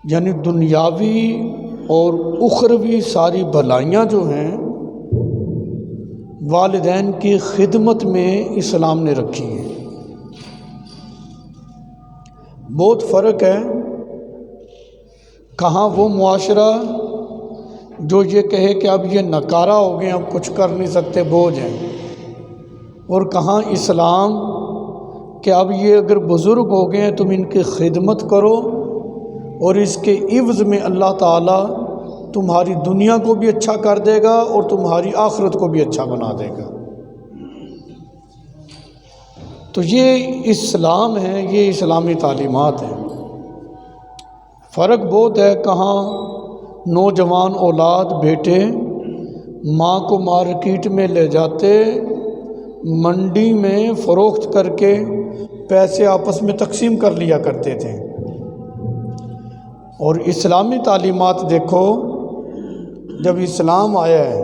یعنی دنیاوی اور اخروی ساری بھلائیاں جو ہیں والدین کی خدمت میں اسلام نے رکھی ہیں۔ بہت فرق ہے، کہاں وہ معاشرہ جو یہ کہے کہ اب یہ نکارہ ہو گئے، اب کچھ کر نہیں سکتے، بوجھ ہیں، اور کہاں اسلام کہ اب یہ اگر بزرگ ہو گئے ہیں تم ان کی خدمت کرو، اور اس کے عوض میں اللہ تعالیٰ تمہاری دنیا کو بھی اچھا کر دے گا اور تمہاری آخرت کو بھی اچھا بنا دے گا۔ تو یہ اسلام ہے، یہ اسلامی تعلیمات ہیں۔ فرق بہت ہے، کہاں نوجوان اولاد بیٹے ماں کو مارکیٹ میں لے جاتے، منڈی میں فروخت کر کے پیسے آپس میں تقسیم کر لیا کرتے تھے، اور اسلامی تعلیمات دیکھو، جب اسلام آیا ہے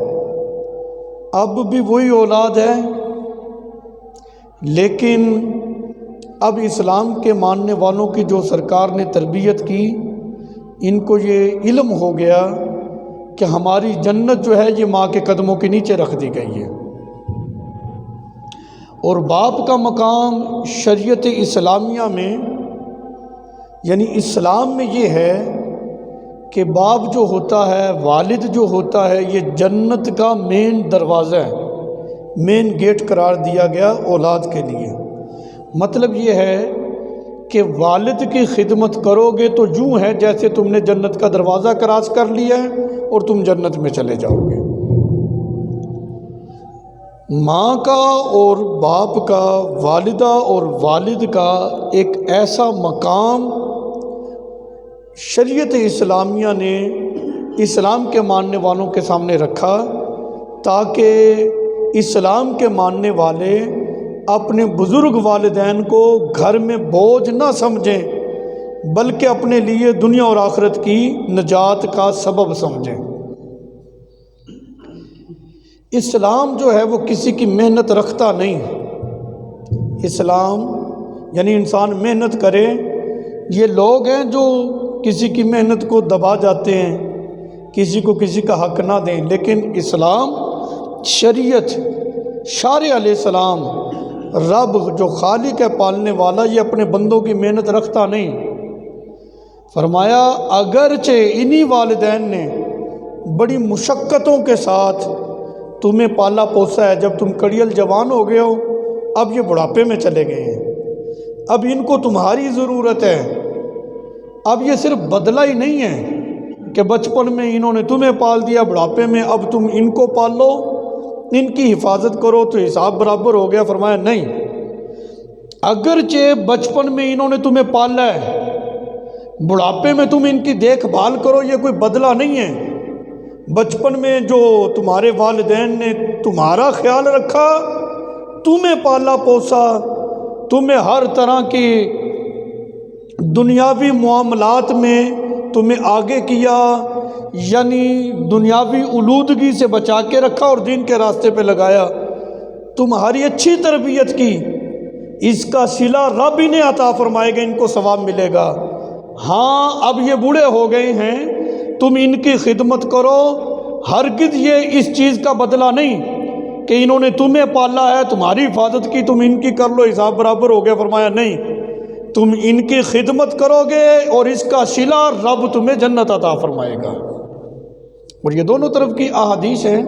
اب بھی وہی اولاد ہے، لیکن اب اسلام کے ماننے والوں کی جو سرکار نے تربیت کی، ان کو یہ علم ہو گیا کہ ہماری جنت جو ہے یہ ماں کے قدموں کے نیچے رکھ دی گئی ہے، اور باپ کا مقام شریعت اسلامیہ میں، یعنی اسلام میں یہ ہے کہ باپ جو ہوتا ہے، والد جو ہوتا ہے، یہ جنت کا مین دروازہ ہے، مین گیٹ قرار دیا گیا اولاد کے لیے۔ مطلب یہ ہے کہ والد کی خدمت کرو گے تو یوں ہے جیسے تم نے جنت کا دروازہ کراس کر لیا ہے اور تم جنت میں چلے جاؤ گے۔ ماں کا اور باپ کا، والدہ اور والد کا ایک ایسا مقام شریعت اسلامیہ نے اسلام کے ماننے والوں کے سامنے رکھا، تاکہ اسلام کے ماننے والے اپنے بزرگ والدین کو گھر میں بوجھ نہ سمجھیں، بلکہ اپنے لیے دنیا اور آخرت کی نجات کا سبب سمجھیں۔ اسلام جو ہے وہ کسی کی محنت رکھتا نہیں۔ اسلام یعنی انسان محنت کرے، یہ لوگ ہیں جو کسی کی محنت کو دبا جاتے ہیں، کسی کو کسی کا حق نہ دیں، لیکن اسلام شریعت، شارع علیہ السلام، رب جو خالق ہے، پالنے والا، یہ اپنے بندوں کی محنت رکھتا نہیں۔ فرمایا اگرچہ انہی والدین نے بڑی مشقتوں کے ساتھ تمہیں پالا پوسا ہے، جب تم کڑیل جوان ہو گئے ہو، اب یہ بڑھاپے میں چلے گئے ہیں، اب ان کو تمہاری ضرورت ہے۔ اب یہ صرف بدلہ ہی نہیں ہے کہ بچپن میں انہوں نے تمہیں پال دیا، بڑھاپے میں اب تم ان کو پال لو، ان کی حفاظت کرو تو حساب برابر ہو گیا۔ فرمایا نہیں، اگرچہ بچپن میں انہوں نے تمہیں پالا ہے، بڑھاپے میں تم ان کی دیکھ بھال کرو، یہ کوئی بدلہ نہیں ہے۔ بچپن میں جو تمہارے والدین نے تمہارا خیال رکھا، تمہیں پالا پوسا، تمہیں ہر طرح کی دنیاوی معاملات میں تمہیں آگے کیا، یعنی دنیاوی علودگی سے بچا کے رکھا اور دین کے راستے پہ لگایا، تمہاری اچھی تربیت کی، اس کا صلہ رب ہی نے عطا فرمائے گا، ان کو ثواب ملے گا۔ ہاں اب یہ بوڑھے ہو گئے ہیں، تم ان کی خدمت کرو، ہرگز یہ اس چیز کا بدلہ نہیں کہ انہوں نے تمہیں پالا ہے، تمہاری حفاظت کی، تم ان کی کر لو، حساب برابر ہو گیا۔ فرمایا نہیں، تم ان کی خدمت کرو گے اور اس کا صلہ رب تمہیں جنت عطا فرمائے گا۔ اور یہ دونوں طرف کی احادیث ہیں۔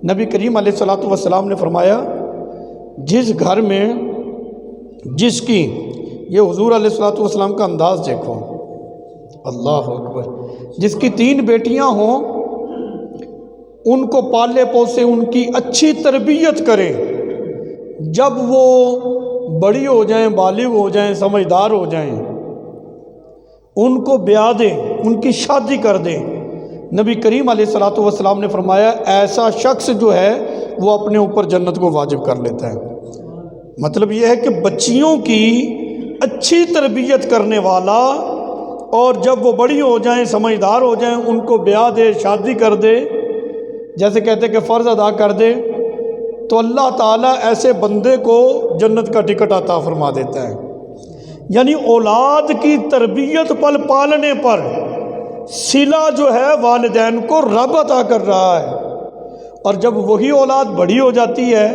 نبی کریم علیہ الصلوۃ والسلام نے فرمایا، جس گھر میں جس کی، یہ حضور علیہ الصلوۃ والسلام کا انداز دیکھو، اللہ اکبر، جس کی 3 بیٹیاں ہوں، ان کو پالے پوسے، ان کی اچھی تربیت کریں، جب وہ بڑی ہو جائیں، بالغ ہو جائیں، سمجھدار ہو جائیں، ان کو بیاہ دیں، ان کی شادی کر دیں۔ نبی کریم علیہ الصلوۃ والسلام نے فرمایا ایسا شخص جو ہے وہ اپنے اوپر جنت کو واجب کر لیتا ہے۔ مطلب یہ ہے کہ بچیوں کی اچھی تربیت کرنے والا، اور جب وہ بڑی ہو جائیں، سمجھدار ہو جائیں، ان کو بیاہ دے، شادی کر دے، جیسے کہتے کہ فرض ادا کر دے، تو اللہ تعالیٰ ایسے بندے کو جنت کا ٹکٹ عطا فرما دیتا ہے۔ یعنی اولاد کی تربیت پل پالنے پر صلہ جو ہے والدین کو رب عطا کر رہا ہے، اور جب وہی اولاد بڑی ہو جاتی ہے،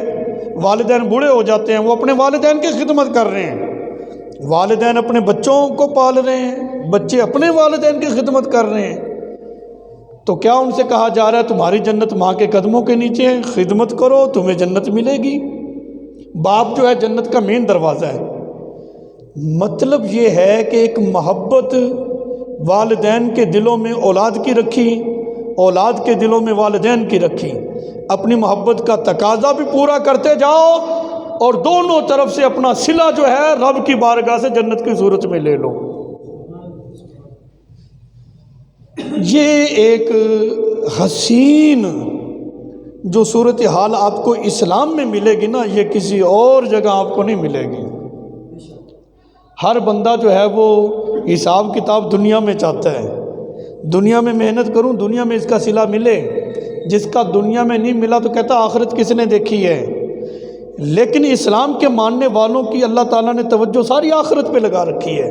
والدین بوڑھے ہو جاتے ہیں، وہ اپنے والدین کی خدمت کر رہے ہیں، والدین اپنے بچوں کو پال رہے ہیں، بچے اپنے والدین کی خدمت کر رہے ہیں، تو کیا ان سے کہا جا رہا ہے تمہاری جنت ماں کے قدموں کے نیچے ہے، خدمت کرو تمہیں جنت ملے گی؟ باپ جو ہے جنت کا مین دروازہ ہے۔ مطلب یہ ہے کہ ایک محبت والدین کے دلوں میں اولاد کی رکھی، اولاد کے دلوں میں والدین کی رکھی، اپنی محبت کا تقاضا بھی پورا کرتے جاؤ، اور دونوں طرف سے اپنا صلہ جو ہے رب کی بارگاہ سے جنت کی صورت میں لے لو۔ یہ ایک حسین جو صورتحال آپ کو اسلام میں ملے گی نا، یہ کسی اور جگہ آپ کو نہیں ملے گی۔ ہر بندہ جو ہے وہ حساب کتاب دنیا میں چاہتا ہے، دنیا میں محنت کروں، دنیا میں اس کا صلہ ملے، جس کا دنیا میں نہیں ملا تو کہتا آخرت کس نے دیکھی ہے۔ لیکن اسلام کے ماننے والوں کی اللہ تعالیٰ نے توجہ ساری آخرت پہ لگا رکھی ہے،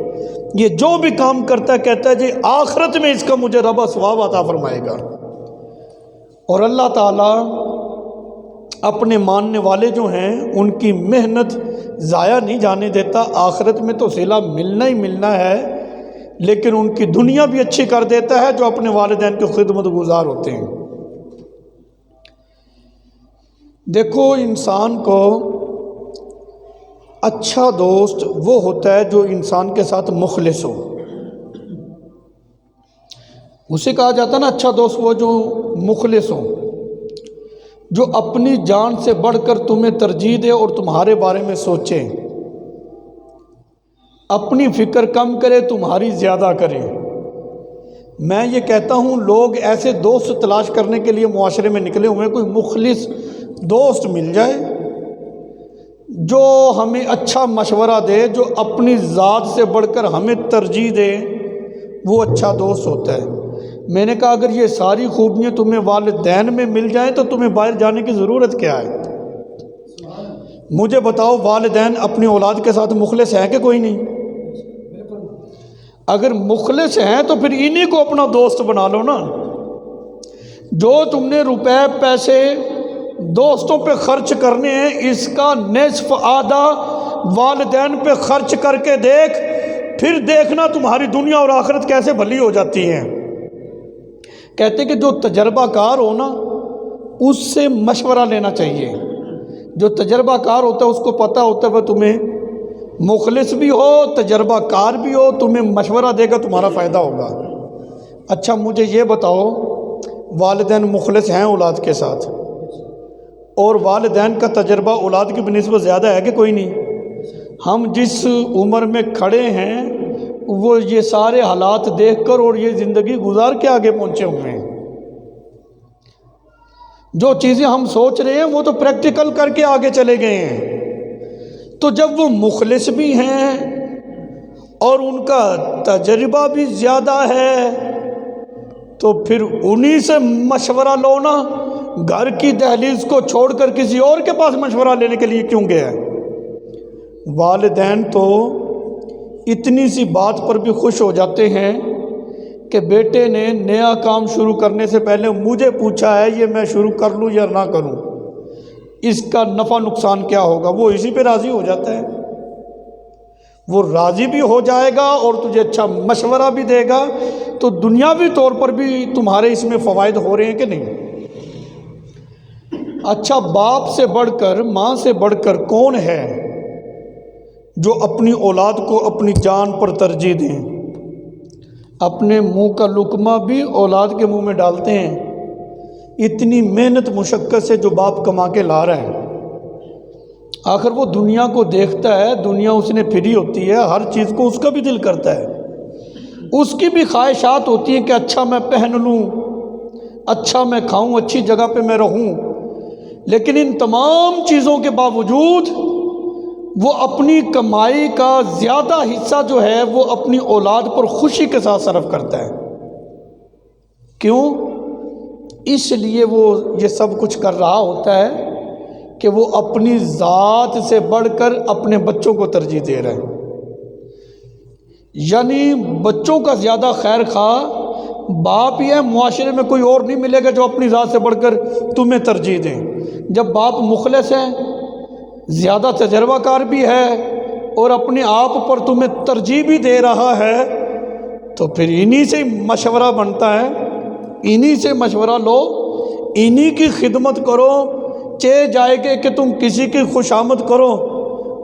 یہ جو بھی کام کرتا ہے کہتا ہے جی آخرت میں اس کا مجھے رب ثواب عطا فرمائے گا، اور اللہ تعالیٰ اپنے ماننے والے جو ہیں ان کی محنت ضائع نہیں جانے دیتا، آخرت میں تو صلہ ملنا ہی ملنا ہے، لیکن ان کی دنیا بھی اچھی کر دیتا ہے جو اپنے والدین کی خدمت گزار ہوتے ہیں۔ دیکھو انسان کو اچھا دوست وہ ہوتا ہے جو انسان کے ساتھ مخلص ہو، اسے کہا جاتا ہے نا اچھا دوست وہ جو مخلص ہو، جو اپنی جان سے بڑھ کر تمہیں ترجیح دے اور تمہارے بارے میں سوچے، اپنی فکر کم کرے تمہاری زیادہ کرے۔ میں یہ کہتا ہوں لوگ ایسے دوست تلاش کرنے کے لیے معاشرے میں نکلے ہوئے ہیں، کوئی مخلص دوست مل جائے جو ہمیں اچھا مشورہ دے، جو اپنی ذات سے بڑھ کر ہمیں ترجیح دے، وہ اچھا دوست ہوتا ہے۔ میں نے کہا اگر یہ ساری خوبیاں تمہیں والدین میں مل جائیں تو تمہیں باہر جانے کی ضرورت کیا ہے؟ مجھے بتاؤ والدین اپنی اولاد کے ساتھ مخلص ہیں کہ کوئی نہیں؟ اگر مخلص ہیں تو پھر انہی کو اپنا دوست بنا لو نا۔ جو تم نے روپے پیسے دوستوں پہ خرچ کرنے ہیں، اس کا نصف آدھا والدین پہ خرچ کر کے دیکھ، پھر دیکھنا تمہاری دنیا اور آخرت کیسے بھلی ہو جاتی ہے۔ کہتے کہ جو تجربہ کار ہو نا اس سے مشورہ لینا چاہیے، جو تجربہ کار ہوتا ہے اس کو پتہ ہوتا ہے وہ تمہیں مخلص بھی ہو تجربہ کار بھی ہو، تمہیں مشورہ دے گا تمہارا فائدہ ہوگا۔ اچھا مجھے یہ بتاؤ والدین مخلص ہیں اولاد کے ساتھ، اور والدین کا تجربہ اولاد کی بنسبت زیادہ ہے کہ کوئی نہیں؟ ہم جس عمر میں کھڑے ہیں وہ یہ سارے حالات دیکھ کر اور یہ زندگی گزار کے آگے پہنچے ہوئے ہیں۔ جو چیزیں ہم سوچ رہے ہیں وہ تو پریکٹیکل کر کے آگے چلے گئے ہیں۔ تو جب وہ مخلص بھی ہیں اور ان کا تجربہ بھی زیادہ ہے تو پھر انہی سے مشورہ لو نا، گھر کی دہلیز کو چھوڑ کر کسی اور کے پاس مشورہ لینے کے لیے کیوں گیا؟ والدین تو اتنی سی بات پر بھی خوش ہو جاتے ہیں کہ بیٹے نے نیا کام شروع کرنے سے پہلے مجھے پوچھا ہے یہ میں شروع کر لوں یا نہ کروں، اس کا نفع نقصان کیا ہوگا، وہ اسی پہ راضی ہو جاتا ہے۔ وہ راضی بھی ہو جائے گا اور تجھے اچھا مشورہ بھی دے گا، تو دنیاوی طور پر بھی تمہارے اس میں فوائد ہو رہے ہیں کہ نہیں؟ اچھا باپ سے بڑھ کر ماں سے بڑھ کر کون ہے جو اپنی اولاد کو اپنی جان پر ترجیح دیں؟ اپنے منہ کا لقمہ بھی اولاد کے منہ میں ڈالتے ہیں، اتنی محنت مشقت سے جو باپ کما کے لا رہا ہے، آخر وہ دنیا کو دیکھتا ہے، دنیا اس نے پھری ہوتی ہے، ہر چیز کو اس کا بھی دل کرتا ہے، اس کی بھی خواہشات ہوتی ہیں کہ اچھا میں پہن لوں، اچھا میں کھاؤں، اچھی جگہ پہ میں رہوں، لیکن ان تمام چیزوں کے باوجود وہ اپنی کمائی کا زیادہ حصہ جو ہے وہ اپنی اولاد پر خوشی کے ساتھ صرف کرتا ہے۔ کیوں؟ اس لیے وہ یہ سب کچھ کر رہا ہوتا ہے کہ وہ اپنی ذات سے بڑھ کر اپنے بچوں کو ترجیح دے رہا ہے۔ یعنی بچوں کا زیادہ خیر خواہ باپ ہی ہے، معاشرے میں کوئی اور نہیں ملے گا جو اپنی ذات سے بڑھ کر تمہیں ترجیح دیں۔ جب باپ مخلص ہے، زیادہ تجربہ کار بھی ہے اور اپنے آپ پر تمہیں ترجیح بھی دے رہا ہے، تو پھر انہی سے مشورہ بنتا ہے، انہی سے مشورہ لو، انہی کی خدمت کرو۔ چہ جائے گے کہ تم کسی کی خوش آمد کرو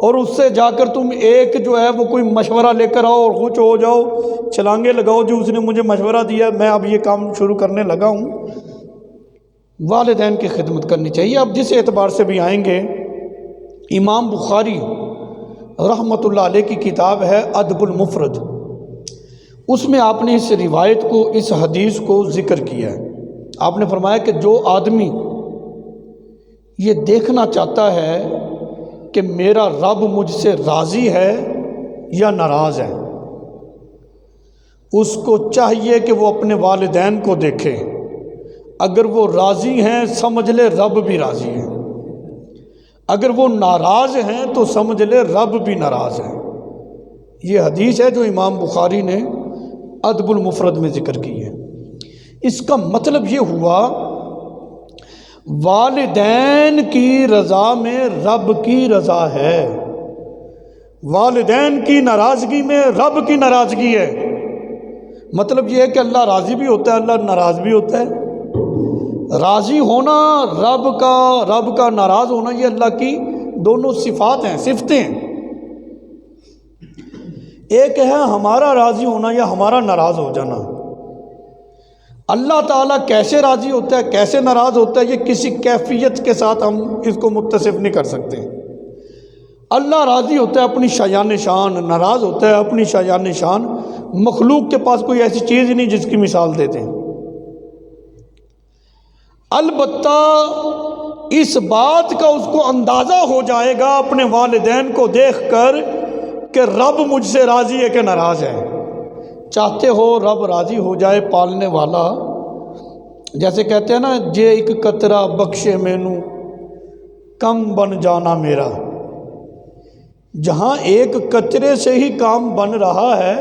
اور اس سے جا کر تم ایک جو ہے وہ کوئی مشورہ لے کر آؤ اور خوش ہو جاؤ، چھلانگے لگاؤ جو اس نے مجھے مشورہ دیا میں اب یہ کام شروع کرنے لگا ہوں۔ والدین کی خدمت کرنی چاہیے۔ اب جس اعتبار سے بھی آئیں گے، امام بخاری رحمۃ اللہ علیہ کی کتاب ہے ادب المفرد، اس میں آپ نے اس روایت کو، اس حدیث کو ذکر کیا ہے۔ آپ نے فرمایا کہ جو آدمی یہ دیکھنا چاہتا ہے کہ میرا رب مجھ سے راضی ہے یا ناراض ہے، اس کو چاہیے کہ وہ اپنے والدین کو دیکھے۔ اگر وہ راضی ہیں سمجھ لے رب بھی راضی ہے، اگر وہ ناراض ہیں تو سمجھ لے رب بھی ناراض ہے۔ یہ حدیث ہے جو امام بخاری نے ادب المفرد میں ذکر کی ہے۔ اس کا مطلب یہ ہوا والدین کی رضا میں رب کی رضا ہے، والدین کی ناراضگی میں رب کی ناراضگی ہے۔ مطلب یہ ہے کہ اللہ راضی بھی ہوتا ہے، اللہ ناراض بھی ہوتا ہے۔ راضی ہونا رب کا ناراض ہونا یہ اللہ کی دونوں صفات ہیں، صفتیں ہیں۔ ایک ہے ہمارا راضی ہونا یا ہمارا ناراض ہو جانا۔ اللہ تعالیٰ کیسے راضی ہوتا ہے، کیسے ناراض ہوتا ہے، یہ کسی کیفیت کے ساتھ ہم اس کو متصف نہیں کر سکتے۔ اللہ راضی ہوتا ہے اپنی شایان شان، ناراض ہوتا ہے اپنی شایان شان۔ مخلوق کے پاس کوئی ایسی چیز ہی نہیں جس کی مثال دیتے ہیں۔ البتہ اس بات کا اس کو اندازہ ہو جائے گا اپنے والدین کو دیکھ کر کہ رب مجھ سے راضی ہے کہ ناراض ہے۔ چاہتے ہو رب راضی ہو جائے، پالنے والا، جیسے کہتے ہیں نا، جے ایک قطرہ بخشے مینوں کم بن جانا میرا۔ جہاں ایک قطرے سے ہی کام بن رہا ہے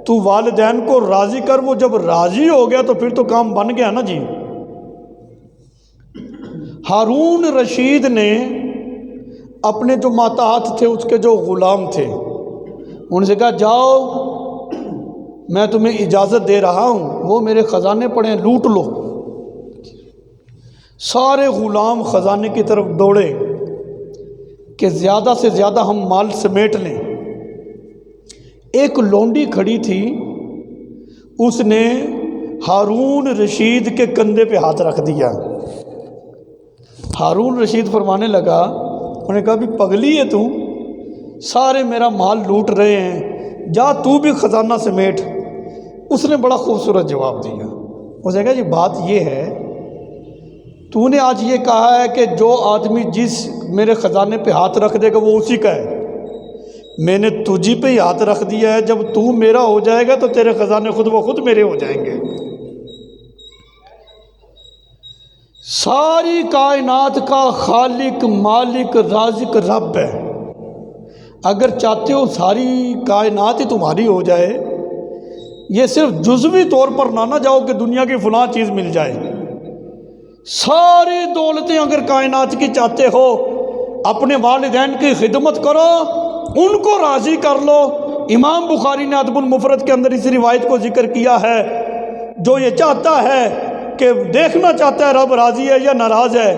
تو والدین کو راضی کر، وہ جب راضی ہو گیا تو پھر تو کام بن گیا نا جی۔ ہارون رشید نے اپنے جو ماتحت تھے، اس کے جو غلام تھے، ان سے کہا جاؤ میں تمہیں اجازت دے رہا ہوں، وہ میرے خزانے پڑے ہیں، لوٹ لو۔ سارے غلام خزانے کی طرف دوڑے کہ زیادہ سے زیادہ ہم مال سمیٹ لیں۔ ایک لونڈی کھڑی تھی، اس نے ہارون رشید کے کندھے پہ ہاتھ رکھ دیا۔ ہارون رشید فرمانے لگا، انہوں نے کہا بھی پگلی ہے تو، سارے میرا مال لوٹ رہے ہیں، جا تو بھی خزانہ سمیٹ۔ اس نے بڑا خوبصورت جواب دیا۔ اس نے کہا جی بات یہ ہے، تو نے آج یہ کہا ہے کہ جو آدمی جس میرے خزانے پہ ہاتھ رکھ دے گا وہ اسی کا ہے۔ میں نے تجھی پہ ہی ہاتھ رکھ دیا ہے، جب تو میرا ہو جائے گا تو تیرے خزانے خود بخود میرے ہو جائیں گے۔ ساری کائنات کا خالق، مالک، رازق رب ہے۔ اگر چاہتے ہو ساری کائنات ہی تمہاری ہو جائے، یہ صرف جزوی طور پر نہ جاؤ کہ دنیا کی فلاں چیز مل جائے، ساری دولتیں اگر کائنات کی چاہتے ہو، اپنے والدین کی خدمت کرو، ان کو راضی کر لو۔ امام بخاری نے ادب المفرد کے اندر اس روایت کو ذکر کیا ہے، جو یہ چاہتا ہے کہ دیکھنا چاہتا ہے رب راضی ہے یا ناراض ہے،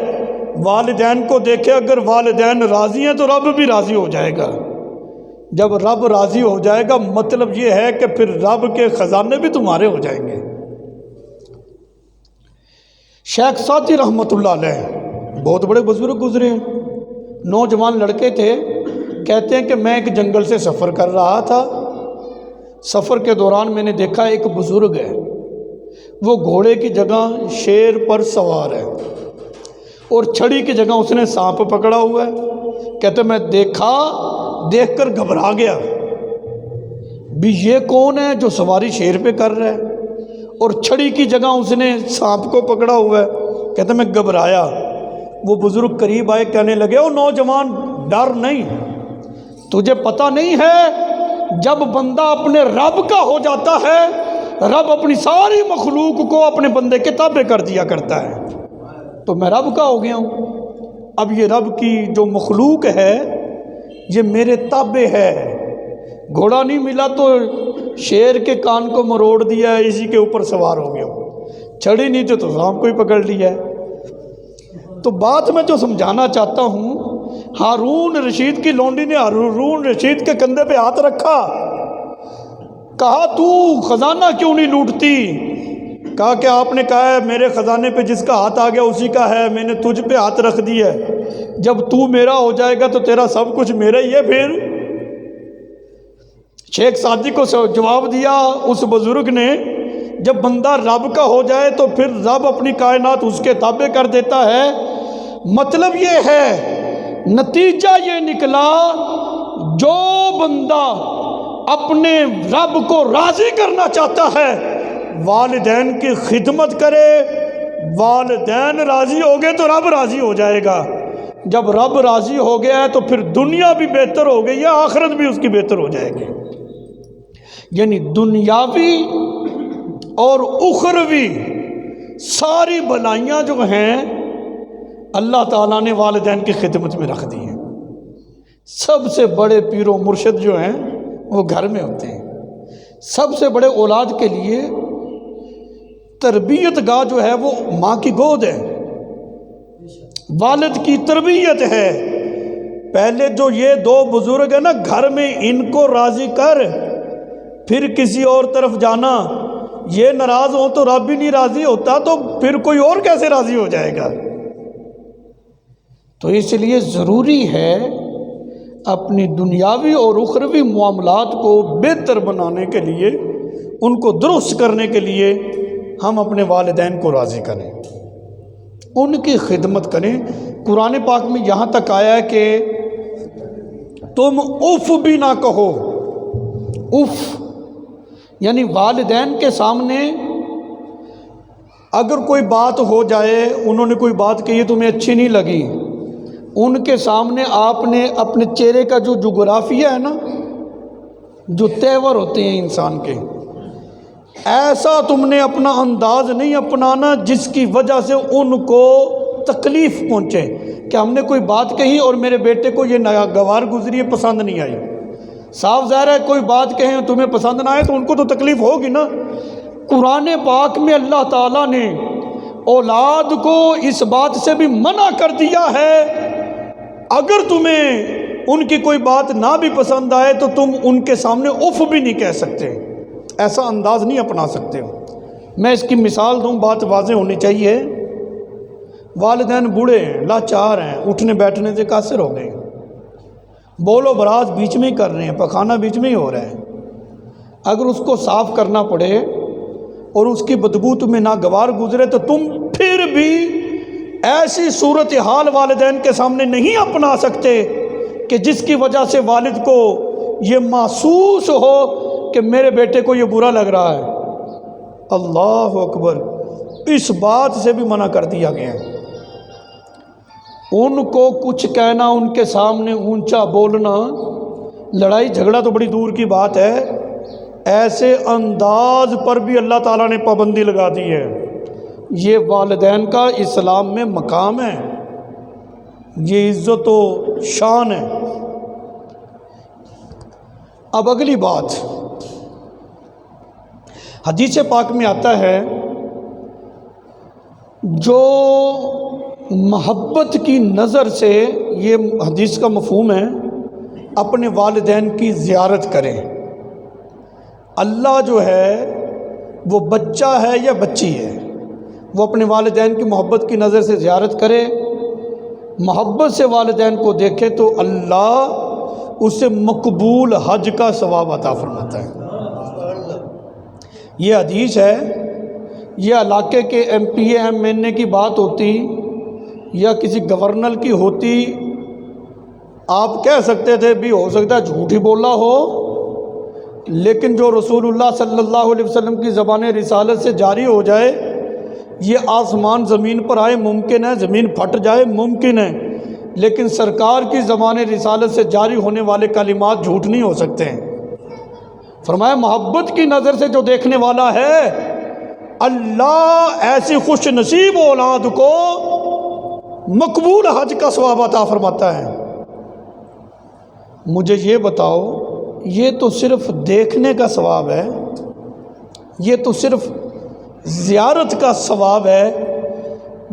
والدین کو دیکھے، اگر والدین راضی ہیں تو رب بھی راضی ہو جائے گا۔ جب رب راضی ہو جائے گا مطلب یہ ہے کہ پھر رب کے خزانے بھی تمہارے ہو جائیں گے۔ شیخ سعدی رحمۃ اللہ علیہ بہت بڑے بزرگ گزرے ہیں، نوجوان لڑکے تھے، کہتے ہیں کہ میں ایک جنگل سے سفر کر رہا تھا، سفر کے دوران میں نے دیکھا ایک بزرگ ہے، وہ گھوڑے کی جگہ شیر پر سوار ہے اور چھڑی کی جگہ اس نے سانپ پکڑا ہوا ہے۔ کہتے میں دیکھ کر گھبرا گیا بھی یہ کون ہے جو سواری شیر پہ کر رہا ہے اور چھڑی کی جگہ اس نے سانپ کو پکڑا ہوا ہے۔ کہتے میں گھبرایا۔ وہ بزرگ قریب آئے، کہنے لگے او نوجوان ڈر نہیں، تجھے پتہ نہیں ہے جب بندہ اپنے رب کا ہو جاتا ہے، رب اپنی ساری مخلوق کو اپنے بندے کے تابع کر دیا کرتا ہے، تو میں رب کا ہو گیا ہوں۔ اب یہ رب کی جو مخلوق ہے یہ میرے تابع ہے۔ گھوڑا نہیں ملا تو شیر کے کان کو مروڑ دیا ہے، اسی کے اوپر سوار ہو گیا ہوں، چھڑی نہیں تو سانپ کو ہی پکڑ لیا ہے۔ تو بات میں جو سمجھانا چاہتا ہوں، ہارون رشید کی لونڈی نے ہارون رشید کے کندھے پہ ہاتھ رکھا، کہا تو خزانہ کیوں نہیں لوٹتی؟ کہا کہ آپ نے کہا ہے میرے خزانے پہ جس کا ہاتھ آ گیا اسی کا ہے، میں نے تجھ پہ ہاتھ رکھ دیا ہے، جب تو میرا ہو جائے گا تو تیرا سب کچھ میرا ہی ہے۔ پھر شیخ سعدی کو جواب دیا اس بزرگ نے، جب بندہ رب کا ہو جائے تو پھر رب اپنی کائنات اس کے تابع کر دیتا ہے۔ مطلب یہ ہے، نتیجہ یہ نکلا، جو بندہ اپنے رب کو راضی کرنا چاہتا ہے والدین کی خدمت کرے، والدین راضی ہو گئے تو رب راضی ہو جائے گا۔ جب رب راضی ہو گیا ہے تو پھر دنیا بھی بہتر ہو گئی ہے، آخرت بھی اس کی بہتر ہو جائے گی۔ یعنی دنیاوی اور اخروی ساری بھلائیاں جو ہیں اللہ تعالیٰ نے والدین کی خدمت میں رکھ دی ہیں۔ سب سے بڑے پیر و مرشد جو ہیں وہ گھر میں ہوتے ہیں۔ سب سے بڑے اولاد کے لیے تربیت گاہ جو ہے وہ ماں کی گود ہے، والد کی تربیت ہے۔ پہلے جو یہ دو بزرگ ہیں نا، گھر میں ان کو راضی کر، پھر کسی اور طرف جانا۔ یہ ناراض ہو تو رب بھی نہیں راضی ہوتا، تو پھر کوئی اور کیسے راضی ہو جائے گا؟ تو اس لیے ضروری ہے اپنی دنیاوی اور اخروی معاملات کو بہتر بنانے کے لیے، ان کو درست کرنے کے لیے ہم اپنے والدین کو راضی کریں، ان کی خدمت کریں۔ قرآن پاک میں یہاں تک آیا ہے کہ تم اف بھی نہ کہو۔ اف یعنی والدین کے سامنے اگر کوئی بات ہو جائے، انہوں نے کوئی بات کہی تمہیں اچھی نہیں لگی، ان کے سامنے آپ نے اپنے چہرے کا جو جغرافیہ ہے نا، جو تیور ہوتے ہیں انسان کے، ایسا تم نے اپنا انداز نہیں اپنانا جس کی وجہ سے ان کو تکلیف پہنچے، کہ ہم نے کوئی بات کہی اور میرے بیٹے کو یہ ناگوار گزری، پسند نہیں آئی۔ صاف ظاہر ہے کوئی بات کہیں تمہیں پسند نہ آئے تو ان کو تو تکلیف ہوگی نا۔ قرآن پاک میں اللہ تعالیٰ نے اولاد کو اس بات سے بھی منع کر دیا ہے، اگر تمہیں ان کی کوئی بات نہ بھی پسند آئے تو تم ان کے سامنے اف بھی نہیں کہہ سکتے، ایسا انداز نہیں اپنا سکتے ہو۔ میں اس کی مثال دوں، بات واضح ہونی چاہیے۔ والدین بوڑھے ہیں، لاچار ہیں، اٹھنے بیٹھنے سے قاصر ہو گئے، بولو براز بیچ میں ہی کر رہے ہیں، پخانہ بیچ میں ہی ہو رہا ہے، اگر اس کو صاف کرنا پڑے اور اس کی بدبو تمہیں ناگوار گزرے تو تم پھر بھی ایسی صورتحال والدین کے سامنے نہیں اپنا سکتے کہ جس کی وجہ سے والد کو یہ محسوس ہو کہ میرے بیٹے کو یہ برا لگ رہا ہے۔ اللہ اکبر، اس بات سے بھی منع کر دیا گیا ہے۔ ان کو کچھ کہنا، ان کے سامنے اونچا بولنا، لڑائی جھگڑا تو بڑی دور کی بات ہے، ایسے انداز پر بھی اللہ تعالیٰ نے پابندی لگا دی ہے۔ یہ والدین کا اسلام میں مقام ہے، یہ عزت و شان ہے۔ اب اگلی بات، حدیث پاک میں آتا ہے جو محبت کی نظر سے، یہ حدیث کا مفہوم ہے، اپنے والدین کی زیارت کرے۔ اللہ جو ہے وہ بچہ ہے یا بچی ہے، وہ اپنے والدین کی محبت کی نظر سے زیارت کرے، محبت سے والدین کو دیکھے تو اللہ اسے مقبول حج کا ثواب عطا فرماتا ہے۔ یہ حدیث ہے، یہ علاقے کے M P A M N A کی بات ہوتی یا کسی گورنر کی ہوتی، آپ کہہ سکتے تھے بھی ہو سکتا ہے جھوٹ ہی بولا ہو، لیکن جو رسول اللہ صلی اللہ علیہ وسلم کی زبان رسالت سے جاری ہو جائے، یہ آسمان زمین پر آئے ممکن ہے، زمین پھٹ جائے ممکن ہے، لیکن سرکار کی زبان رسالت سے جاری ہونے والے کلمات جھوٹ نہیں ہو سکتے ہیں۔ فرمایا محبت کی نظر سے جو دیکھنے والا ہے اللہ ایسی خوش نصیب اولاد کو مقبول حج کا ثواب عطا فرماتا ہے۔ مجھے یہ بتاؤ، یہ تو صرف دیکھنے کا ثواب ہے، یہ تو صرف زیارت کا ثواب ہے۔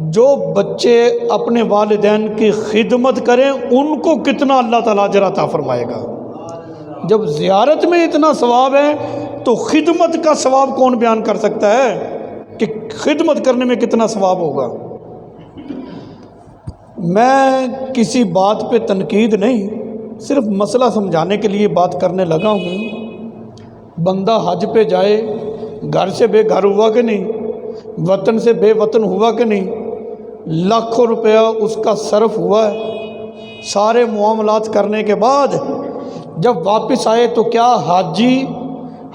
جو بچے اپنے والدین کی خدمت کریں ان کو کتنا اللہ تعالیٰ اجر عطا فرمائے گا۔ جب زیارت میں اتنا ثواب ہے تو خدمت کا ثواب کون بیان کر سکتا ہے کہ خدمت کرنے میں کتنا ثواب ہوگا۔ میں کسی بات پہ تنقید نہیں، صرف مسئلہ سمجھانے کے لیے بات کرنے لگا ہوں۔ بندہ حج پہ جائے، گھر سے بے گھر ہوا کہ نہیں، وطن سے بے وطن ہوا کہ نہیں، لاکھوں روپیہ اس کا صرف ہوا ہے، سارے معاملات کرنے کے بعد جب واپس آئے تو کیا حاجی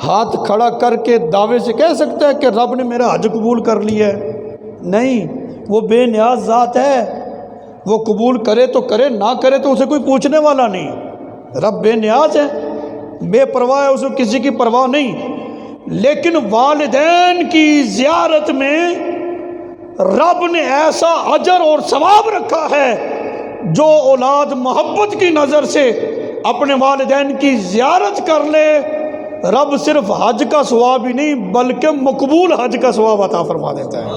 ہاتھ کھڑا کر کے دعوے سے کہہ سکتا ہے کہ رب نے میرا حج قبول کر لیا ہے؟ نہیں، وہ بے نیاز ذات ہے، وہ قبول کرے تو کرے، نہ کرے تو اسے کوئی پوچھنے والا نہیں۔ رب بے نیاز ہے، بے پرواہ ہے، اسے کسی کی پرواہ نہیں۔ لیکن والدین کی زیارت میں رب نے ایسا اجر اور ثواب رکھا ہے، جو اولاد محبت کی نظر سے اپنے والدین کی زیارت کر لے، رب صرف حج کا ثواب ہی نہیں بلکہ مقبول حج کا ثواب عطا فرما دیتا ہے۔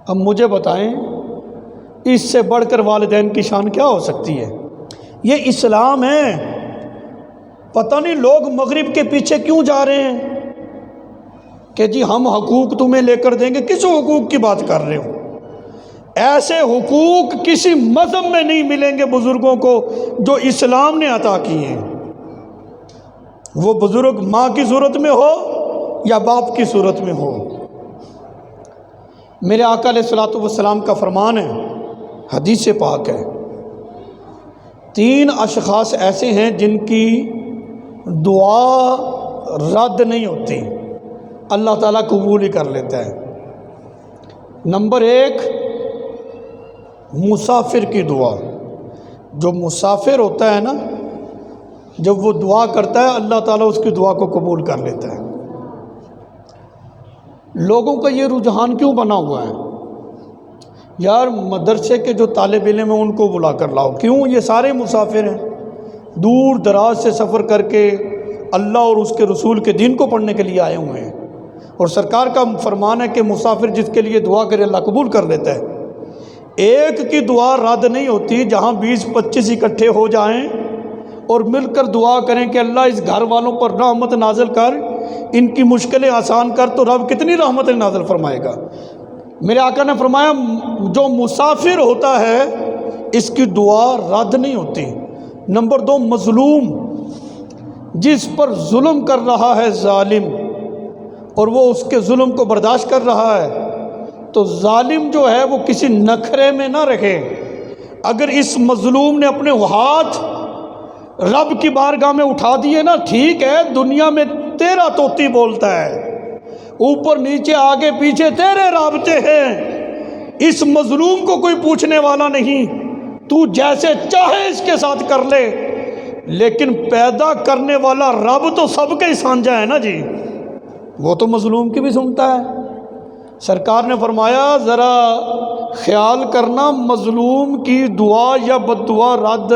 اب مجھے بتائیں اس سے بڑھ کر والدین کی شان کیا ہو سکتی ہے؟ یہ اسلام ہے۔ پتہ نہیں لوگ مغرب کے پیچھے کیوں جا رہے ہیں کہ جی ہم حقوق تمہیں لے کر دیں گے۔ کس حقوق کی بات کر رہے ہو؟ ایسے حقوق کسی مذہب میں نہیں ملیں گے بزرگوں کو جو اسلام نے عطا کیے ہیں۔ وہ بزرگ ماں کی صورت میں ہو یا باپ کی صورت میں ہو۔ میرے آقا علیہ الصلوۃ والسلام کا فرمان ہے، حدیث پاک ہے، 3 اشخاص ایسے ہیں جن کی دعا رد نہیں ہوتی، اللہ تعالیٰ قبول ہی کر لیتا ہے۔ نمبر 1، مسافر کی دعا۔ جو مسافر ہوتا ہے نا، جب وہ دعا کرتا ہے اللہ تعالیٰ اس کی دعا کو قبول کر لیتا ہے۔ لوگوں کا یہ رجحان کیوں بنا ہوا ہے؟ یار مدرسے کے جو طالب علم ہیں ان کو بلا کر لاؤ۔ کیوں؟ یہ سارے مسافر ہیں، دور دراز سے سفر کر کے اللہ اور اس کے رسول کے دین کو پڑھنے کے لیے آئے ہوئے ہیں، اور سرکار کا فرمان ہے کہ مسافر جس کے لیے دعا کرے اللہ قبول کر لیتا ہے۔ ایک کی دعا رد نہیں ہوتی، جہاں 20-25 اکٹھے ہو جائیں اور مل کر دعا کریں کہ اللہ اس گھر والوں پر رحمت نازل کر، ان کی مشکلیں آسان کر، تو رب کتنی رحمتیں نازل فرمائے گا۔ میرے آقا نے فرمایا جو مسافر ہوتا ہے اس کی دعا رد نہیں ہوتی۔ نمبر 2، مظلوم، جس پر ظلم کر رہا ہے ظالم اور وہ اس کے ظلم کو برداشت کر رہا ہے، تو ظالم جو ہے وہ کسی نخرے میں نہ رکھے۔ اگر اس مظلوم نے اپنے ہاتھ رب کی بارگاہ میں اٹھا دیے نا، ٹھیک ہے دنیا میں تیرا طوطی بولتا ہے، اوپر نیچے آگے پیچھے تیرے رابطے ہیں، اس مظلوم کو کوئی پوچھنے والا نہیں، تو جیسے چاہے اس کے ساتھ کر لے، لیکن پیدا کرنے والا رب تو سب کا ہی سانجا ہے نا جی، وہ تو مظلوم کی بھی سنتا ہے۔ سرکار نے فرمایا ذرا خیال کرنا، مظلوم کی دعا یا بد دعا رد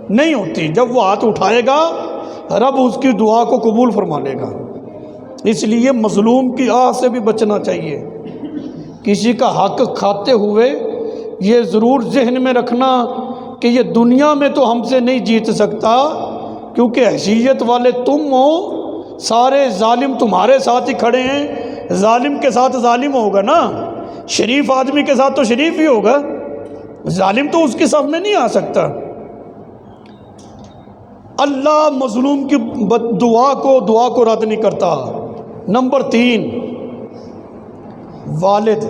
نہیں ہوتی، جب وہ ہاتھ اٹھائے گا رب اس کی دعا کو قبول فرما لے گا۔ اس لیے مظلوم کی آہ سے بھی بچنا چاہیے۔ کسی کا حق کھاتے ہوئے یہ ضرور ذہن میں رکھنا کہ یہ دنیا میں تو ہم سے نہیں جیت سکتا، کیونکہ حیثیت والے تم ہو، سارے ظالم تمہارے ساتھ ہی کھڑے ہیں، ظالم کے ساتھ ظالم ہوگا نا، شریف آدمی کے ساتھ تو شریف ہی ہوگا، ظالم تو اس کی صف میں نہیں آ سکتا۔ اللہ مظلوم کی دعا کو رد نہیں کرتا۔ نمبر 3، والد،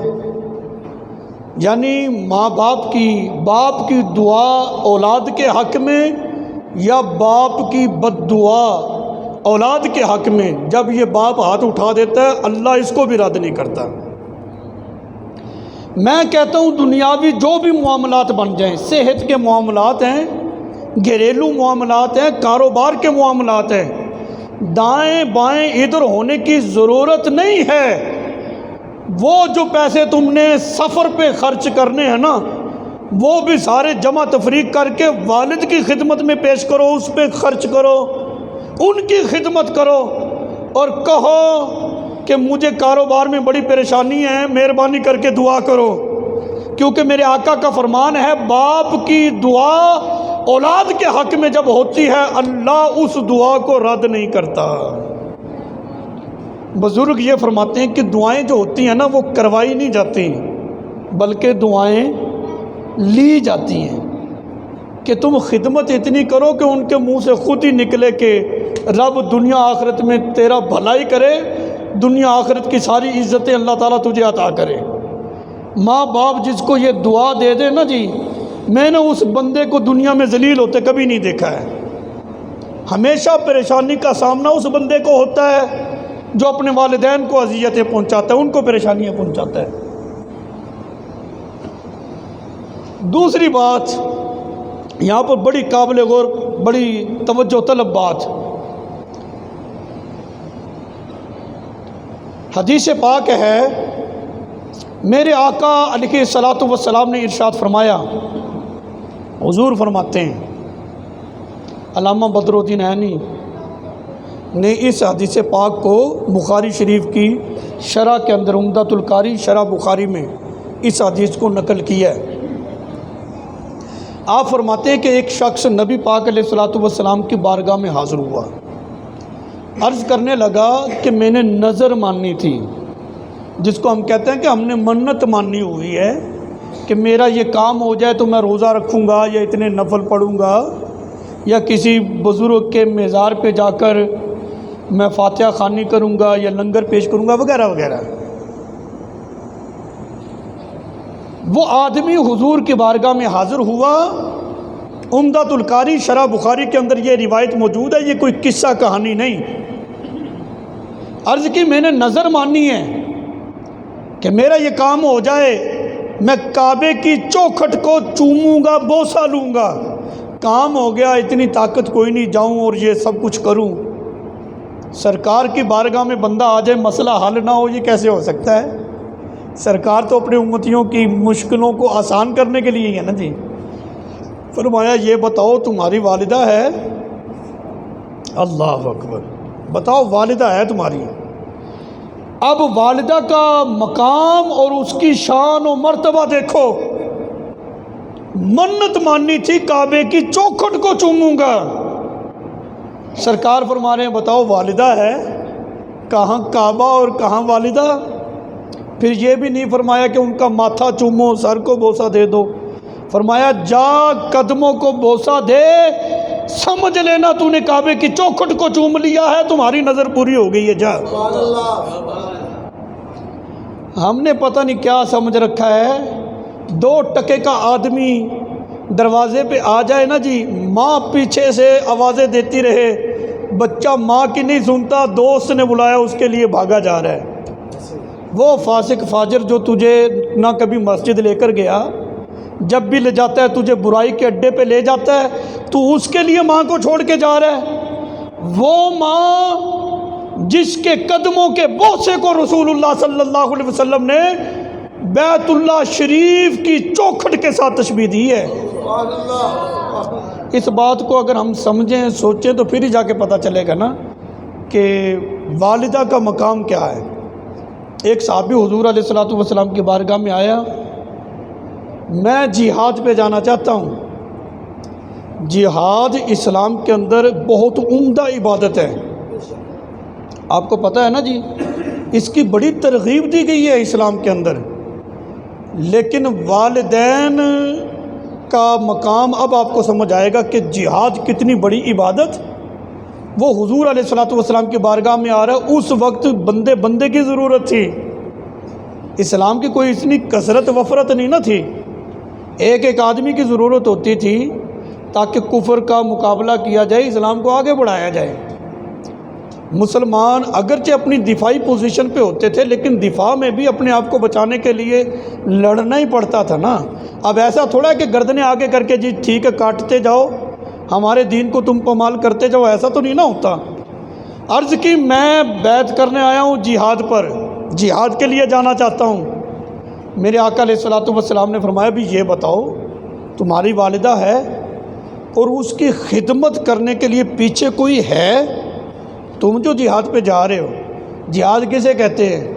یعنی ماں باپ کی دعا اولاد کے حق میں یا باپ کی بد دعا اولاد کے حق میں، جب یہ باپ ہاتھ اٹھا دیتا ہے اللہ اس کو بھی رد نہیں کرتا۔ میں کہتا ہوں دنیاوی جو بھی معاملات بن جائیں، صحت کے معاملات ہیں، گھریلو معاملات ہیں، کاروبار کے معاملات ہیں، دائیں بائیں ادھر ہونے کی ضرورت نہیں ہے۔ وہ جو پیسے تم نے سفر پہ خرچ کرنے ہیں نا، وہ بھی سارے جمع تفریق کر کے والد کی خدمت میں پیش کرو، اس پہ خرچ کرو، ان کی خدمت کرو، اور کہو کہ مجھے کاروبار میں بڑی پریشانی ہے، مہربانی کر کے دعا کرو، کیونکہ میرے آقا کا فرمان ہے باپ کی دعا اولاد کے حق میں جب ہوتی ہے اللہ اس دعا کو رد نہیں کرتا۔ بزرگ یہ فرماتے ہیں کہ دعائیں جو ہوتی ہیں نا وہ کروائی نہیں جاتی، بلکہ دعائیں لی جاتی ہیں، کہ تم خدمت اتنی کرو کہ ان کے منہ سے خود ہی نکلے کہ رب دنیا آخرت میں تیرا بھلائی کرے، دنیا آخرت کی ساری عزتیں اللہ تعالیٰ تجھے عطا کرے۔ ماں باپ جس کو یہ دعا دے دے نا جی، میں نے اس بندے کو دنیا میں ذلیل ہوتے کبھی نہیں دیکھا ہے۔ ہمیشہ پریشانی کا سامنا اس بندے کو ہوتا ہے جو اپنے والدین کو اذیتیں پہنچاتا ہے، ان کو پریشانیاں پہنچاتا ہے۔ دوسری بات یہاں پر بڑی قابل غور، بڑی توجہ طلب بات، حدیث پاک ہے، میرے آقا علیہ الصلاۃ والسلام نے ارشاد فرمایا، حضور فرماتے ہیں، علامہ بدر الدین عینی نے اس حدیث پاک کو بخاری شریف کی شرح کے اندر، عمدۃ القاری شرح بخاری میں اس حدیث کو نقل کیا ہے۔ آپ فرماتے ہیں کہ ایک شخص نبی پاک علیہ الصلاۃ والسلام کی بارگاہ میں حاضر ہوا، عرض کرنے لگا کہ میں نے نظر ماننی تھی، جس کو ہم کہتے ہیں کہ ہم نے منت ماننی ہوئی ہے کہ میرا یہ کام ہو جائے تو میں روزہ رکھوں گا یا اتنے نفل پڑھوں گا یا کسی بزرگ کے مزار پہ جا کر میں فاتحہ خوانی کروں گا یا لنگر پیش کروں گا وغیرہ وغیرہ۔ وہ آدمی حضور کی بارگاہ میں حاضر ہوا، عمدۃ القاری شرح بخاری کے اندر یہ روایت موجود ہے، یہ کوئی قصہ کہانی نہیں۔ عرض کی میں نے نظر مانی ہے کہ میرا یہ کام ہو جائے، میں کعبے کی چوکھٹ کو چوموں گا، بوسہ لوں گا، کام ہو گیا، اتنی طاقت کوئی نہیں جاؤں اور یہ سب کچھ کروں۔ سرکار کی بارگاہ میں بندہ آ جائے مسئلہ حل نہ ہو، یہ کیسے ہو سکتا ہے؟ سرکار تو اپنے امتیوں کی مشکلوں کو آسان کرنے کے لیے ہی ہے نا جی۔ فرمایا یہ بتاؤ تمہاری والدہ ہے؟ اللہ اکبر، بتاؤ والدہ ہے تمہاری؟ اب والدہ کا مقام اور اس کی شان و مرتبہ دیکھو، منت ماننی تھی کعبے کی چوکھٹ کو چوموں گا، سرکار فرما رہے ہیں بتاؤ والدہ ہے؟ کہاں کعبہ اور کہاں والدہ؟ پھر یہ بھی نہیں فرمایا کہ ان کا ماتھا چومو، سر کو بوسہ دے دو، فرمایا جا قدموں کو بوسہ دے، سمجھ لینا تو نے کعبے کی چوکھٹ کو چوم لیا ہے، تمہاری نظر پوری ہو گئی ہے، جا۔ ہم نے پتہ نہیں کیا سمجھ رکھا ہے، 2 ٹکے کا آدمی دروازے پہ آ جائے نا جی، ماں پیچھے سے آوازیں دیتی رہے، بچہ ماں کی نہیں سنتا، دوست نے بلایا اس کے لیے بھاگا جا رہا ہے۔ وہ فاسق فاجر جو تجھے نہ کبھی مسجد لے کر گیا، جب بھی لے جاتا ہے تجھے برائی کے اڈے پہ لے جاتا ہے، تو اس کے لیے ماں کو چھوڑ کے جا رہا ہے۔ وہ ماں جس کے قدموں کے بوسے کو رسول اللہ صلی اللہ علیہ وسلم نے بیت اللہ شریف کی چوکھٹ کے ساتھ تشبیہ دی ہے۔ اس بات کو اگر ہم سمجھیں سوچیں تو پھر ہی جا کے پتہ چلے گا نا کہ والدہ کا مقام کیا ہے۔ ایک صحابی حضور علیہ الصلوۃ والسلام کی بارگاہ میں آیا، میں جہاد پہ جانا چاہتا ہوں۔ جہاد اسلام کے اندر بہت عمدہ عبادت ہے، آپ کو پتہ ہے نا جی، اس کی بڑی ترغیب دی گئی ہے اسلام کے اندر، لیکن والدین کا مقام اب آپ کو سمجھ آئے گا کہ جہاد کتنی بڑی عبادت۔ وہ حضور علیہ الصلوۃ والسلام کی بارگاہ میں آ رہا ہے، اس وقت بندے کی ضرورت تھی، اسلام کی کوئی اتنی کثرت وفرت نہیں نہ تھی، ایک آدمی کی ضرورت ہوتی تھی تاکہ کفر کا مقابلہ کیا جائے، اسلام کو آگے بڑھایا جائے۔ مسلمان اگرچہ اپنی دفاعی پوزیشن پہ ہوتے تھے، لیکن دفاع میں بھی اپنے آپ کو بچانے کے لیے لڑنا ہی پڑتا تھا نا۔ اب ایسا تھوڑا ہے کہ گردنیں آگے کر کے جی ٹھیک ہے کاٹتے جاؤ، ہمارے دین کو تم پامال کرتے جاؤ، ایسا تو نہیں نہ ہوتا۔ عرض کی میں بیعت کرنے آیا ہوں جہاد پر، جہاد کے لیے جانا چاہتا ہوں۔ میرے آقا علیہ الصلوۃ والسلام نے فرمایا بھی یہ بتاؤ تمہاری والدہ ہے اور اس کی خدمت کرنے کے لیے پیچھے کوئی ہے؟ تم جو جہاد پہ جا رہے ہو، جہاد کسے کہتے ہیں؟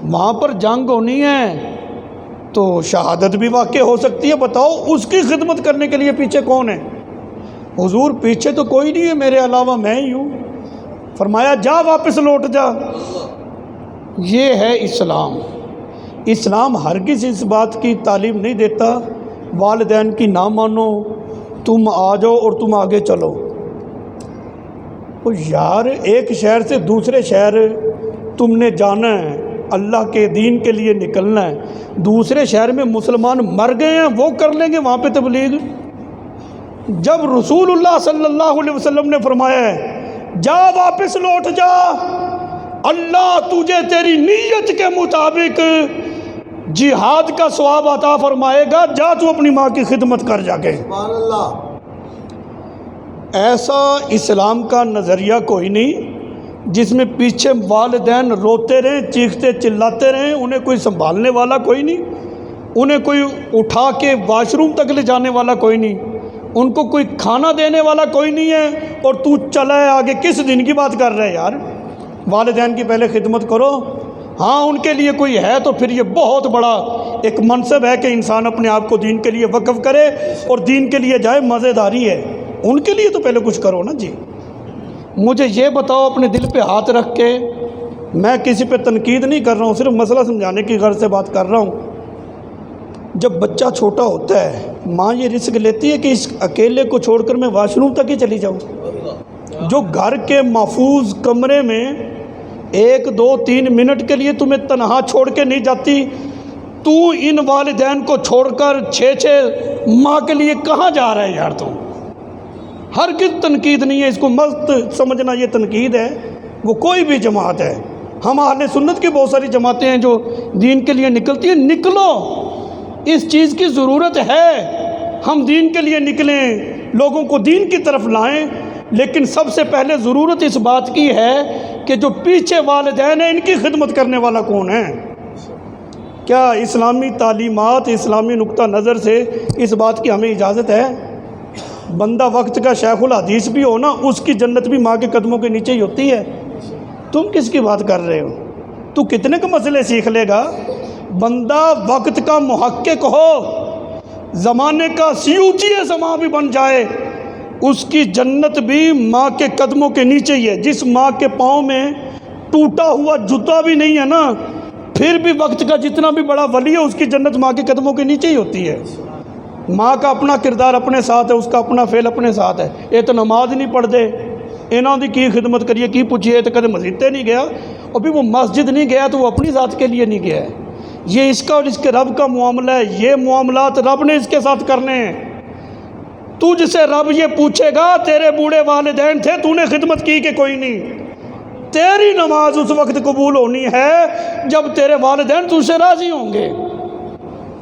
وہاں پر جنگ ہونی ہے تو شہادت بھی واقع ہو سکتی ہے، بتاؤ اس کی خدمت کرنے کے لیے پیچھے کون ہے؟ حضور پیچھے تو کوئی نہیں ہے میرے علاوہ، میں ہی ہوں۔ فرمایا جا واپس لوٹ جا۔ یہ ہے اسلام۔ اسلام ہرگز اس بات کی تعلیم نہیں دیتا والدین کی نہ مانو، تم آ جاؤ اور تم آگے چلو۔ یار ایک شہر سے دوسرے شہر تم نے جانا ہے، اللہ کے دین کے لیے نکلنا ہے، دوسرے شہر میں مسلمان مر گئے ہیں، وہ کر لیں گے وہاں پہ تبلیغ؟ جب رسول اللہ صلی اللہ علیہ وسلم نے فرمایا ہے جا واپس لوٹ جا، اللہ تجھے تیری نیت کے مطابق جہاد کا ثواب عطا فرمائے گا، جا تو اپنی ماں کی خدمت کر جا کے۔ سبحان اللہ۔ ایسا اسلام کا نظریہ کوئی نہیں جس میں پیچھے والدین روتے رہیں، چیختے چلاتے رہیں، انہیں کوئی سنبھالنے والا کوئی نہیں، انہیں کوئی اٹھا کے واش روم تک لے جانے والا کوئی نہیں، ان کو کوئی کھانا دینے والا کوئی نہیں ہے، اور تو چلا ہے آگے۔ کس دن کی بات کر رہے یار؟ والدین کی پہلے خدمت کرو۔ ہاں ان کے لیے کوئی ہے تو پھر یہ بہت بڑا ایک منصب ہے کہ انسان اپنے آپ کو دین کے لیے وقف کرے اور دین کے لیے جائے، مزیداری ہے۔ ان کے لیے تو پہلے کچھ کرو نا جی۔ مجھے یہ بتاؤ اپنے دل پہ ہاتھ رکھ کے، میں کسی پہ تنقید نہیں کر رہا ہوں، صرف مسئلہ سمجھانے کی غرض سے بات کر رہا ہوں۔ جب بچہ چھوٹا ہوتا ہے ماں یہ رسک لیتی ہے کہ اس اکیلے کو چھوڑ کر میں واش روم تک ہی چلی جاؤں؟ جو گھر کے محفوظ کمرے میں 1 2 3 منٹ کے لیے تمہیں تنہا چھوڑ کے نہیں جاتی، تو ان والدین کو چھوڑ کر 6 ماہ کے لیے کہاں جا رہا ہے یار؟ تم ہرگز تنقید نہیں ہے، اس کو مت سمجھنا یہ تنقید ہے۔ وہ کوئی بھی جماعت ہے، ہم اہل سنت کی بہت ساری جماعتیں ہیں جو دین کے لیے نکلتی ہیں، نکلو، اس چیز کی ضرورت ہے، ہم دین کے لیے نکلیں، لوگوں کو دین کی طرف لائیں، لیکن سب سے پہلے ضرورت اس بات کی ہے کہ جو پیچھے والدین ہیں ان کی خدمت کرنے والا کون ہے؟ کیا اسلامی تعلیمات، اسلامی نقطہ نظر سے اس بات کی ہمیں اجازت ہے؟ بندہ وقت کا شیخ الحدیث بھی ہو نا، اس کی جنت بھی ماں کے قدموں کے نیچے ہی ہوتی ہے۔ تم کس کی بات کر رہے ہو؟ تو کتنے کے مسئلے سیکھ لے گا؟ بندہ وقت کا محقق ہو، زمانے کا سیوطی زمان بھی بن جائے، اس کی جنت بھی ماں کے قدموں کے نیچے ہی ہے۔ جس ماں کے پاؤں میں ٹوٹا ہوا جوتا بھی نہیں ہے نا، پھر بھی وقت کا جتنا بھی بڑا ولی ہے، اس کی جنت ماں کے قدموں کے نیچے ہی ہوتی ہے۔ ماں کا اپنا کردار اپنے ساتھ ہے، اس کا اپنا فعل اپنے ساتھ ہے۔ یہ تو نماز نہیں پڑھ دے، انہوں نے کی خدمت کریے، کی پوچھیے تو کدے مسجد تے نہیں گیا، اور بھی وہ مسجد نہیں گیا تو وہ اپنی ذات کے لیے نہیں گیا ہے۔ یہ اس کا اور اس کے رب کا معاملہ ہے، یہ معاملات رب نے اس کے ساتھ کرنے ہیں۔ تجھ سے رب یہ پوچھے گا تیرے بوڑھے والدین تھے، تو نے خدمت کی کہ کوئی نہیں؟ تیری نماز اس وقت قبول ہونی ہے جب تیرے والدین تجھ سے راضی ہوں گے۔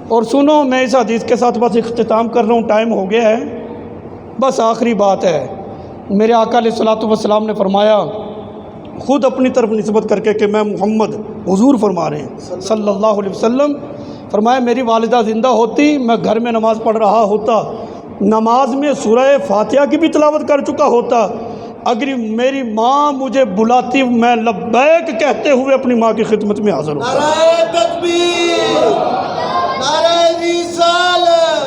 اور سنو، میں اس حدیث کے ساتھ بس اختتام کر رہا ہوں، ٹائم ہو گیا ہے، بس آخری بات ہے۔ میرے آقا علیہ الصلوۃ والسلام نے فرمایا، خود اپنی طرف نسبت کر کے کہ میں محمد، حضور فرما رہے ہیں صلی اللہ علیہ وسلم، فرمایا میری والدہ زندہ ہوتی، میں گھر میں نماز پڑھ رہا ہوتا، نماز میں سورہ فاتحہ کی بھی تلاوت کر چکا ہوتا، اگر میری ماں مجھے بلاتی میں لبیک کہتے ہوئے اپنی ماں کی خدمت میں حاضر ہوتا۔ نعرہ تکبیر، نعرہ رسالت،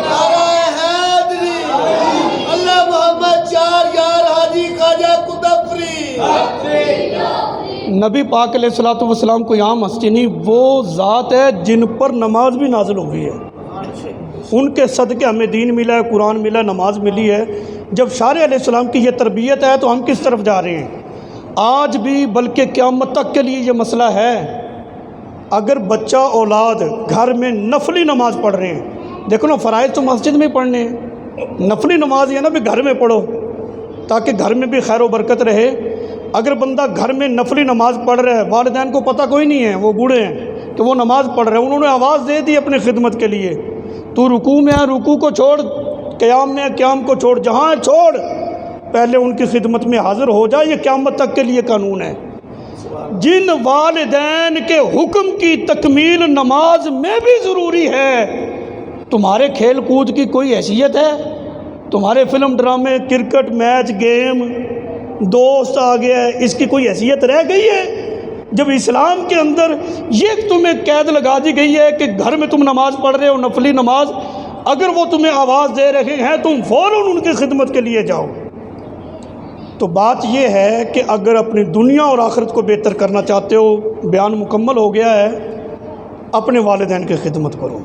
نعرہ حیدری، اللہ محمد چار یار حاجی خواجہ قطب فرید۔ نبی پاک علیہ الصلوۃ والسلام کوئی عام ہستی نہیں، وہ ذات ہے جن پر نماز بھی نازل ہوئی ہے، ان کے صدقے ہمیں دین ملا ہے، قرآن ملا ہے، نماز ملی ہے۔ جب شارع علیہ السلام کی یہ تربیت ہے تو ہم کس طرف جا رہے ہیں؟ آج بھی بلکہ قیامت تک کے لیے یہ مسئلہ ہے۔ اگر بچہ اولاد گھر میں نفلی نماز پڑھ رہے ہیں، دیکھو نا، فرائض تو مسجد میں پڑھنے ہیں، نفلی نماز یہ نا بھی گھر میں پڑھو تاکہ گھر میں بھی خیر و برکت رہے۔ اگر بندہ گھر میں نفلی نماز پڑھ رہا ہے، والدین کو پتہ کوئی نہیں ہے، وہ بوڑھے ہیں کہ وہ نماز پڑھ رہے ہیں، انہوں نے آواز دے دی اپنی خدمت کے لیے، تو رکوع میں ہے، رکوع کو چھوڑ قیام میں قیام کو چھوڑ، جہاں چھوڑ، پہلے ان کی خدمت میں حاضر ہو جا۔ یہ قیامت تک کے لیے قانون ہے۔ جن والدین کے حکم کی تکمیل نماز میں بھی ضروری ہے، تمہارے کھیل کود کی کوئی حیثیت ہے؟ تمہارے فلم ڈرامے، کرکٹ میچ، گیم، دوست آ گیا ہے، اس کی کوئی حیثیت رہ گئی ہے؟ جب اسلام کے اندر یہ تمہیں قید لگا دی گئی ہے کہ گھر میں تم نماز پڑھ رہے ہو، نفلی نماز، اگر وہ تمہیں آواز دے رہے ہیں تم فوراً ان کی خدمت کے لیے جاؤ۔ تو بات یہ ہے کہ اگر اپنی دنیا اور آخرت کو بہتر کرنا چاہتے ہو، بیان مکمل ہو گیا ہے، اپنے والدین کی خدمت کرو۔